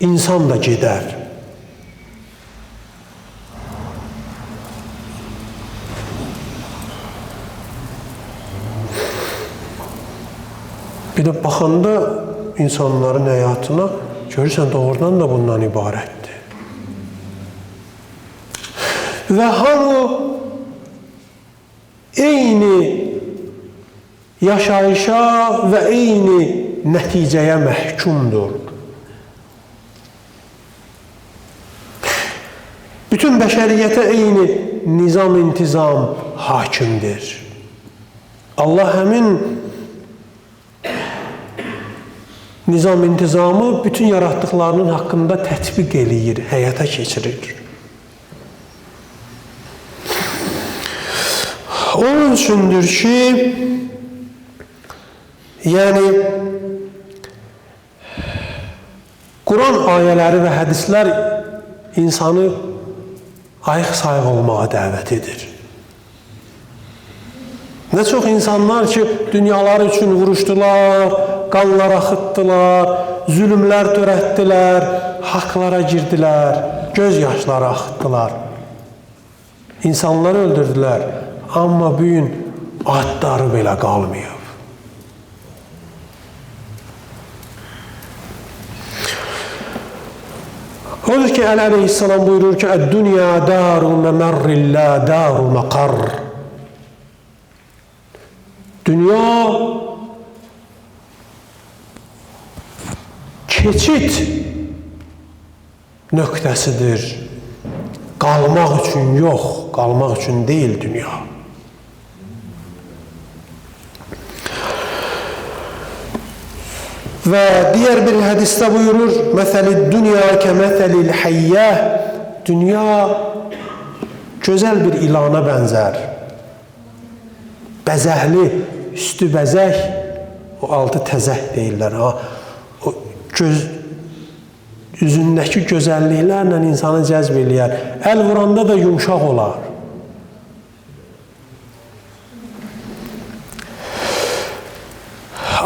insan da gedər. Bir də baxanda insanların həyatına görürsən, doğrudan da bundan ibarətdir. Və hamı eyni yaşayışa və eyni nəticəyə məhkumdur. Bütün bəşəriyyətə eyni nizam-intizam hakimdir. Allah həmin nizam-intizamı bütün yaratdıqlarının haqqında tətbiq eləyir, həyata keçirir. Onun üçündür ki, yəni Quran ayələri və hədislər insanı ayıq-sayıq olmağa dəvət edir. Nə çox insanlar ki, dünyaları üçün vuruşdular, qanlar axıtdılar, zülümlər törətdilər, haqlara girdilər, göz yaşları axıtdılar. İnsanları öldürdülər, amma bu gün adları belə qalmayıb. Odur ki, Əli əleyhissalam buyurur ki, "Əd-dünya daru məmərrin la daru məqar." Dünya keçid nöqtəsidir. Qalmaq üçün yox, qalmaq üçün deyil dünya. Və digər bir hədisdə buyurur, "Məsəlid dünya kəməsəlil hayyah." Dünya gözəl bir ilana bənzər. Bəzəkli, üstü bəzək, o altı təzək deyirlər. O üzündəki gözəlliklərlə insanı cəzb eləyər. Əl vuranda da yumşaq olar.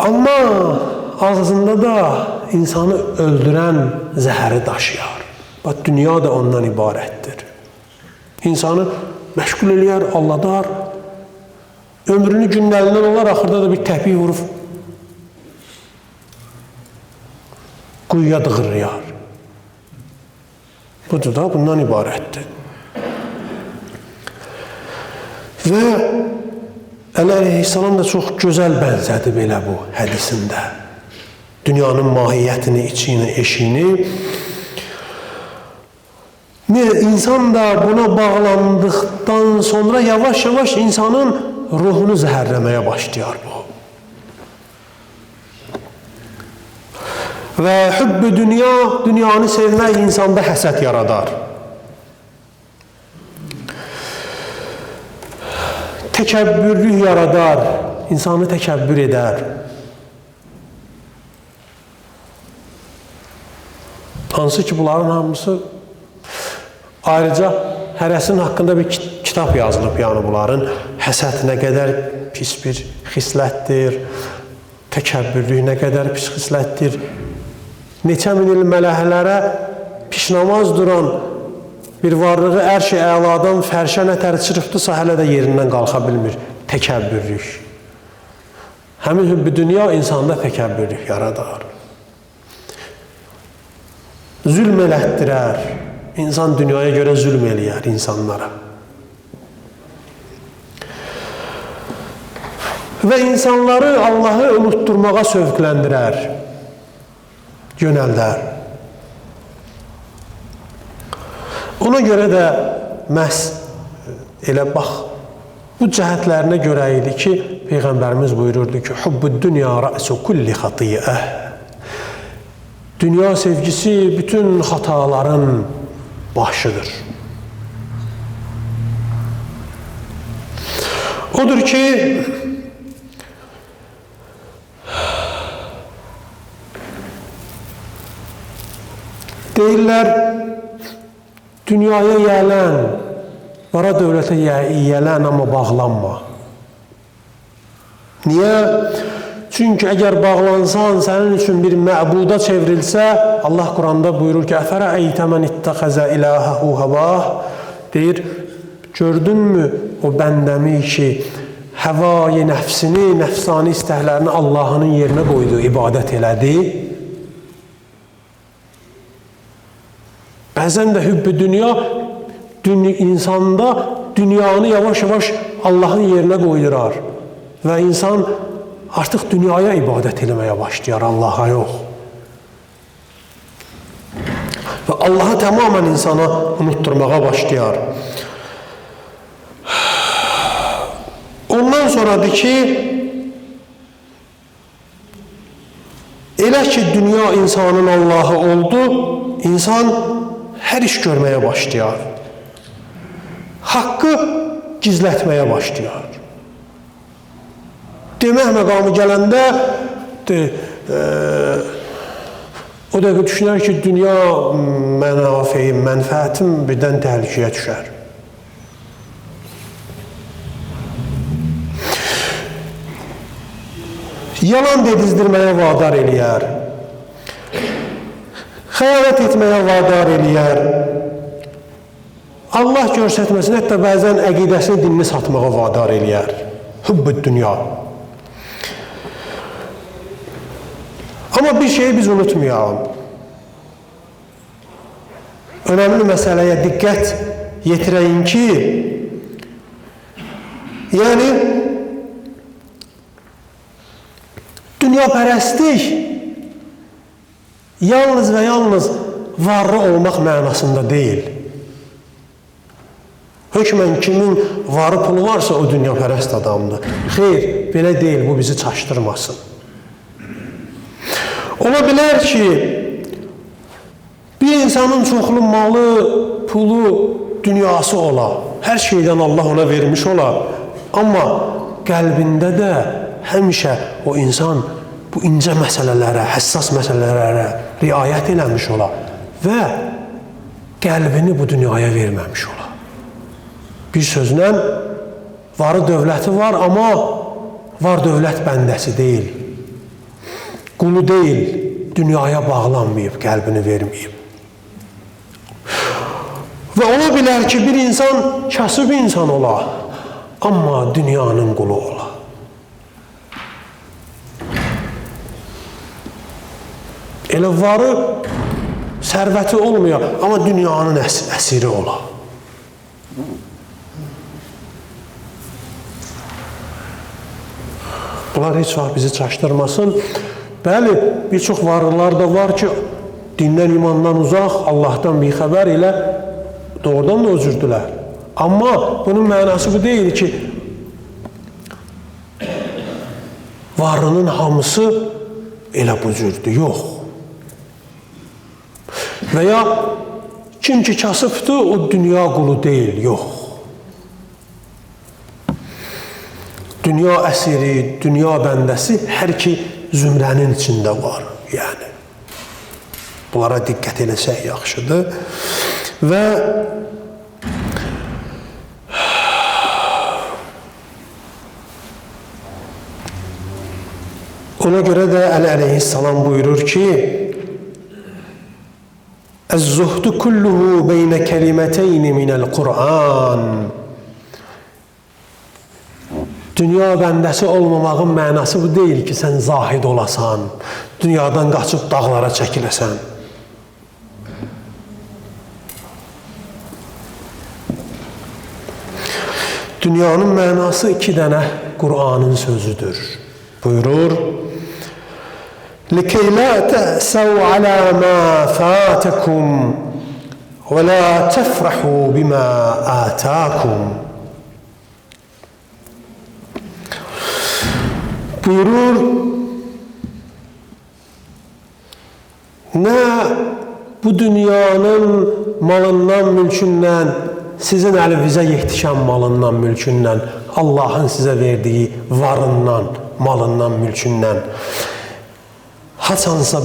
Amma ağzında da insanı öldürən zəhəri daşıyar. Bax, dünya da ondan ibarətdir. İnsanı məşğul eləyər, alladar. Ömrünü günlərindən olar, axırda da bir təpik vurub quyuya dığırlayar. Budur da, bundan ibarətdir. Və Əli əleyhissalam da çox gözəl bənzədi belə bu hədisində. Dünyanın mahiyyətini, içini, eşini. İnsan da buna bağlandıqdan sonra yavaş-yavaş insanın ruhunu zəhərləməyə başlayar bu. Və hübbü dünya, dünyanı sevmək insanda həsəd yaradar. Təkəbbürlük yaradar, insanı təkəbbür edər. Hansı ki, bunların hamısı ayrıca hərəsinin haqqında bir kitab yazılıb, yəni bunların həsəd nə qədər pis bir xislətdir, təkəbbürlük nə qədər pis xislətdir. Neçə min il mələhələrə pişnamaz duran bir varlığı ərş-i əladan fərşə nətər çırpdısa hələ də yerindən qalxa bilmir. Təkəbbürlük. Həmin hübbü dünya insanda təkəbbürlük yaradar. Zülm elətdirər. İnsan dünyaya görə zülm eləyər insanlara. Və insanları Allahı unutturmağa sövqləndirər, yönəldər. Ona görə də məhz elə bax, bu cəhətlərinə görə idi ki, Peyğəmbərimiz buyururdu ki, Hubbud dünya rə'su kulli xatiyyəh. Dünya sevgisi bütün xataların başıdır. Odur ki, deyirlər, dünyaya yələn, vara dövlətə yələn, amma bağlanma. Niyə? Çünki əgər bağlansan, sənin üçün bir məbuda çevrilsə, Allah Quranda buyurur ki, Əfərə'eytə mən ittəxəzə iləhəhu həvah, deyir, gördünmü o bəndəmi ki, həvai nəfsini, nəfsani istəklərini Allahının yerinə qoydu, ibadət elədi. Bəzən də hübbü dünya, insanda dünyanı yavaş-yavaş Allahın yerinə qoydurar və insan artıq dünyaya ibadət eləməyə başlayar, Allaha yox. Və Allahı tamamən insana unutturmağa başlayar. Ondan sonradır ki, elə ki, dünya insanın Allahı oldu, insan hər iş görməyə başlayar. Haqqı gizlətməyə başlayar. Demək məqamı gələndə o dəqiqə düşünər ki, dünya mənafeyim, mənfəətim birdən təhlükəyə düşər. Yalan dedizdirməyə vadar eləyər. Xəyanət etməyə vadar eləyər. Allah görsətməsin, hətta bəzən əqidəsini, dinini satmağa vadar eləyər. Hübbü dünya. Amma bir şeyi biz unutmayalım. Önəmli məsələyə diqqət yetirəyin ki, yəni, dünyapərəstlik yalnız və yalnız varlı olmaq mənasında deyil. Hökmən kimin varı pulu varsa o dünyapərəst adamdır. Xeyr, belə deyil, bu bizi çaşdırmasın. Ola bilər ki, bir insanın çoxlu malı, pulu, dünyası ola. Hər şeydən Allah ona vermiş ola. Amma qəlbində də həmişə o insan bu incə məsələlərə, həssas məsələlərə riayət eləmiş ola və qəlbini bu dünyaya verməmiş ola. Bir sözlə, varı dövləti var, amma var dövlət bəndəsi deyil. Qulu deyil, dünyaya bağlanmayıb, qəlbini verməyib. Və ola bilər ki, bir insan kasıb insan ola, amma dünyanın qulu ola. Elə varı, sərvəti olmuyor, amma dünyanın əsiri ola. Bunlar heç vaxt bizi çaşdırmasın. Bəli, bir çox varlılar da var ki, dindən, imandan uzaq, Allahdan bir xəbər ilə doğrudan da o cürdülər. Amma bunun mənası bu deyil ki, varlının hamısı elə bu cürdür, yox. Və ya kim ki kasıbdır, o dünya qulu deyil, yox. Dünya əsiri, dünya bəndəsi hər iki zümrənin içində var. Yəni, bunlara diqqət eləsək yaxşıdır. Və ona görə də Əli əleyhissalam buyurur ki, "Əz-zuhdu kulluhu beynə kəliməteyni minəl Qur'an." Dünya bəndəsi olmamağın mənası bu deyil ki, sən zahid olasan, dünyadan qaçıb dağlara çəkiləsən. Dünyanın mənası 2 dənə Qur'anın sözüdür. Buyurur, لِكَيْ لَا تَأْسَوْا عَلَى مَا فَاتَكُمْ وَلَا تَفْرَحُوا بِمَا آتَاكُمْ. Buyurur, nə bu dünyanın malından, mülkündən, sizin əlinizə yetişən malından, mülkündən, Allahın sizə verdiyi varından, malından, mülkündən haçansa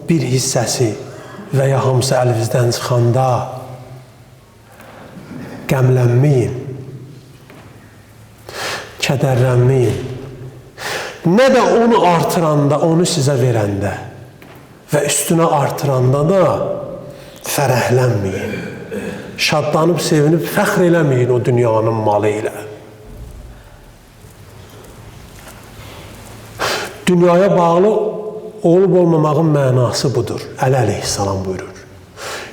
bir hissəsi və ya hamısı əlinizdən çıxanda qəmlənməyin, kədərlənməyin. Nə də onu artıranda, onu sizə verəndə və üstünə artıranda da fərəhlənməyin. Şadlanıb, sevinib, fəxr eləməyin o dünyanın malı ilə. Dünyaya bağlı olub-olmamağın mənası budur. Əli əleyhissalam buyurur.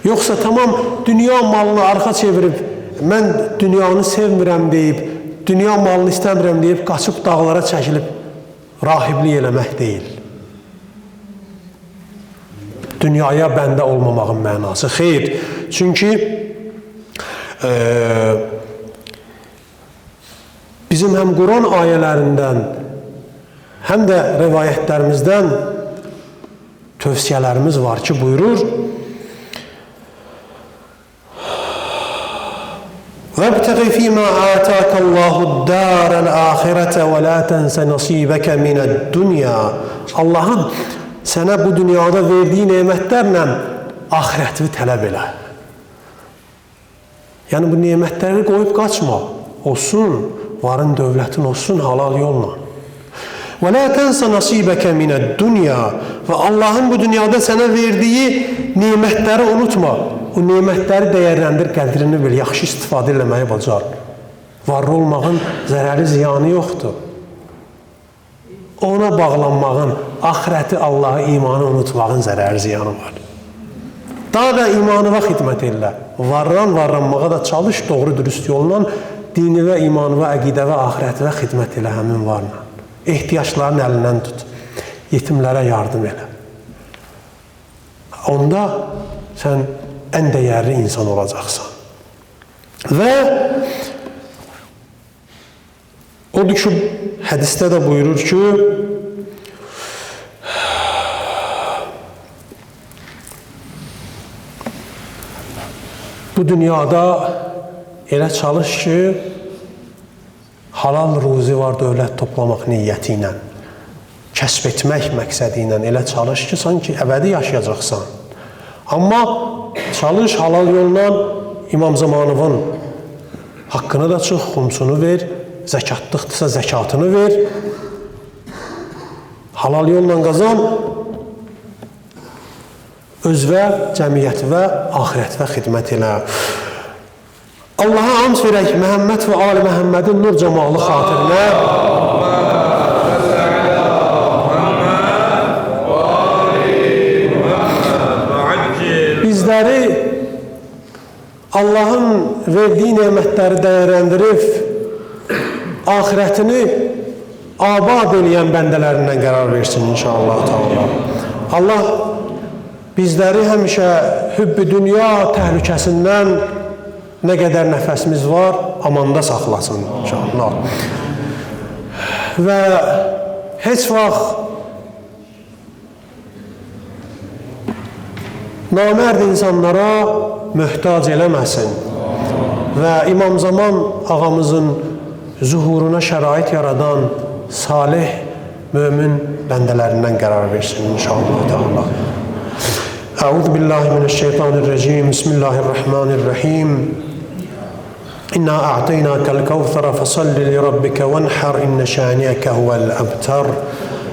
Yoxsa tamam dünya malını arxa çevirib, mən dünyanı sevmirəm deyib, dünya malını istəmirəm deyib, qaçıb dağlara çəkilib, rahiblik eləmək deyil. Dünyaya bəndə olmamağın mənası. Xeyr, çünki bizim həm Quran ayələrindən, həm də rivayətlərimizdən tövsiyələrimiz var ki, buyurur, وَابْتَغِ فِيمَا آتَاكَ اللّٰهُ الدَّارَ الْآخِرَةَ وَلَا تَنْسَ نَصِيبَكَ مِنَ الدُّنْيَا. Allahın sənə bu dünyada verdiyi nemətlərlə axirətini tələb elə. Yəni, bu nemətləri qoyub qaçma. Olsun, varın, dövlətin olsun, halal yolla. وَلَا تَنْسَ نَصِيبَكَ مِنَ الدُّنْيَا. Və Allahın bu dünyada sənə verdiyi nemətləri unutma. O nemətləri dəyərləndir, qədrini bil, yaxşı istifadə eləməyi bacar. Varlı olmağın zərəri, ziyanı yoxdur. Ona bağlanmağın, axirəti, Allahı, imanı unutmağın zərəri, ziyanı var. Daha da imanıva xidmət elə. Varlanmağa da çalış, doğru dürüst yolla, dinivə, imanıva, əqidəvə, axirətivə xidmət elə həmin varla. Ehtiyacların əlindən tut. Yetimlərə yardım elə. Onda sən ən dəyərli insan olacaqsan. Və odur ki, hədisdə də buyurur ki, bu dünyada elə çalış ki, halal ruzi var dövlət toplamaq niyyəti ilə, kəsb etmək məqsədi ilə elə çalış ki, sanki əbədi yaşayacaqsan. Amma çalış halal yolla İmam Zamanovun haqqını da çıx, xumsunu ver, zəkatlıqdırsa zəkatını ver, halal yolla qazan, özvə, cəmiyyətvə, axirətvə xidmət elə. Allaha hamd verək Məhəmməd və Ali Məhəmmədin nur cəmalı xatirinə. Bizləri Allahın verdiyi nemətləri dəyərləndirib, axirətini abad eləyən bəndələrindən qərar versin inşallah. Allah bizləri həmişə hübb-i dünya təhlükəsindən nə qədər nəfəsimiz var, amanda saxlasın inşallah. Və heç vaxt namərd insanlara möhtac eləməsin və İmam Zaman ağamızın zuhuruna şərait yaradan salih, mömin bəndələrindən qərar versin inşallah. Əuzu billahi mineşşeytanirracim. Bismillahirrahmanirrahim. İnna a'teynâkel kevsere fesalli li rabbike venhar inne şâniyeke huvel ebtar.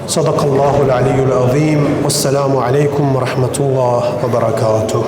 Sadakallahul aliyyul azim. Vesselamu aleykum ve rahmetullah ve berekatuhu.